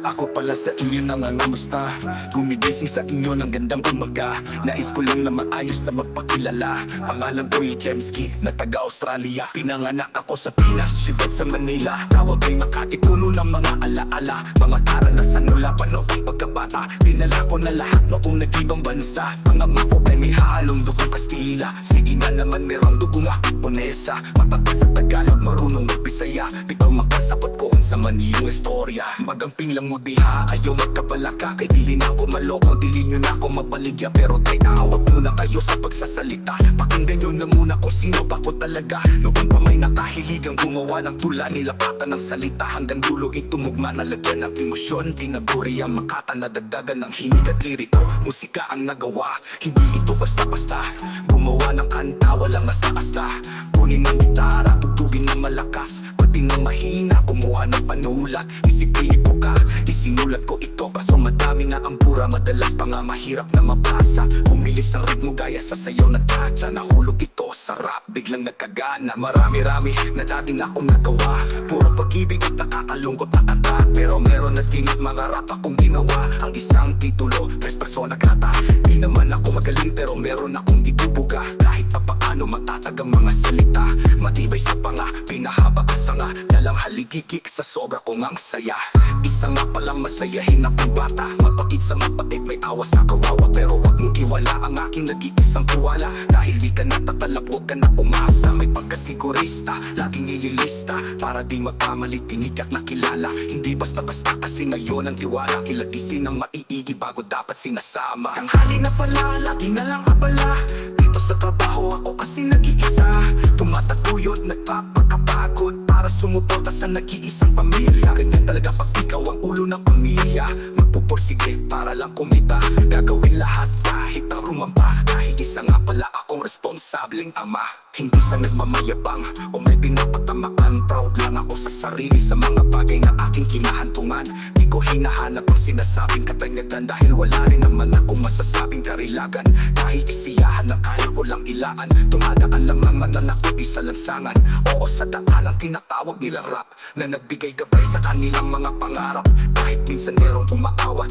Ako pala sa inyo na nangamusta, gumigising sa inyo ng gandang umaga. Nais ko lang na maayos na magpakilala. Pangalan ko'y Jemski, na taga-Australia. Pinanganak ako sa Pinas, siyudad sa Manila. Tawag ay Makati, puno ng mga alaala. Mga karanasan mula pa noong pagkabata. Dinala ko na lahat noong nag-ibang bansa. Mga mako ay may halong dugong Kastila. Si ina naman merong dugong Aponesa. Matatas sa Tagalog, marunong mag-Bisaya. Bitaw makasapot ko sa maniyong istorya. Magamping lang mo diha, ayaw magkabalaka. Kay dili na ako maloko, dili nyo na ako mapaligya. Pero teka, awag muna kayo sa pagsasalita. Pakinggan nyo na muna kung sino ba ko talaga. Noon pa may nakahiligang gumawa ng tula. Nilapatan ng salita hanggang dulo itumugma. Nalagyan ng emosyon, tinaguri ang makata. Nadagdagan ng hinig at liriko, musika ang nagawa. Hindi ito basta-basta, gumawa ng kanta, walang asta-asta. Kunin ng gitara, tugtugin ng malakas. Pati ng mahina, kumuha ng panulat. Isipilipo ka, isinulat ko ito. Kaso madami nga ang pura, madalas pa nga mahirap na mabasa. Umilis ang ritmo gaya sa sayaw na tacha. Nahulog ito sa rap, biglang nagkagana. Marami-rami na dating ako nagawa. Puro pag-ibig at nakakalungkot na kanta. Pero meron na tingit mga rap akong ginawa. Ang isang titulo, 3 persona grata. Di naman ako magaling pero meron akong ibubuga. Kahit pa paano matatag ang mga salita. Matibay sa panga, pinahaba ang sanga. Dalang haligikik sa sobra kong ang saya. Isa nga palang masayahin akong bata. Mapait sa mapait, may awa sa kawawa. Pero wag mong iwala ang aking nag-iisang tuwala. Dahil di ka natatalab, huwag ka na umasa. May pagkasigurista, laging nililista. Para di magkamali, tinigak na kilala. Hindi basta-basta kasi ngayon ang tiwala. Kilatisin ang maiigi bago dapat sinasama. Tanghali na pala, lagi na lang abala. Dito sa trabaho ako kasi nag-iisa. Tumatatuyod, nagpapakapagod para sumuporta sa nag-iisang pamilya. Ganyan talaga pag ikaw ang ulo ng pamilya. Magpupursige para lang kumita. Gagawin lahat kahit ang rumampa. Dahil isa nga pala akong responsableng ama. Hindi sa nagmamayabang o may pinapatamaan. Proud lang ako sa sarili sa mga bagay na aking kinahantungan. Di ko hinahanap ang sinasabing katanyagan. Dahil wala rin naman akong masasabing karilagan. Dahil isiyahan na kaya ko lang ilaan. Tumadaan lang mga nanakot sa lansangan. Oo, sa daan ang tinatawag nilang rap, na nagbigay gabay sa kanilang mga pangarap. Kahit minsan merong umaawat,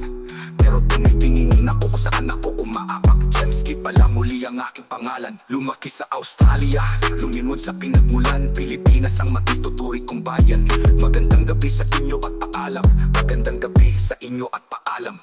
pero tumitingin ako kung saan ako umaapak. Jemski pala muli ang aking pangalan. Lumaki sa Australia, lumingon sa pinagmulan. Pilipinas ang matuturi kong bayan. Magandang gabi sa inyo at paalam. Magandang gabi sa inyo at paalam.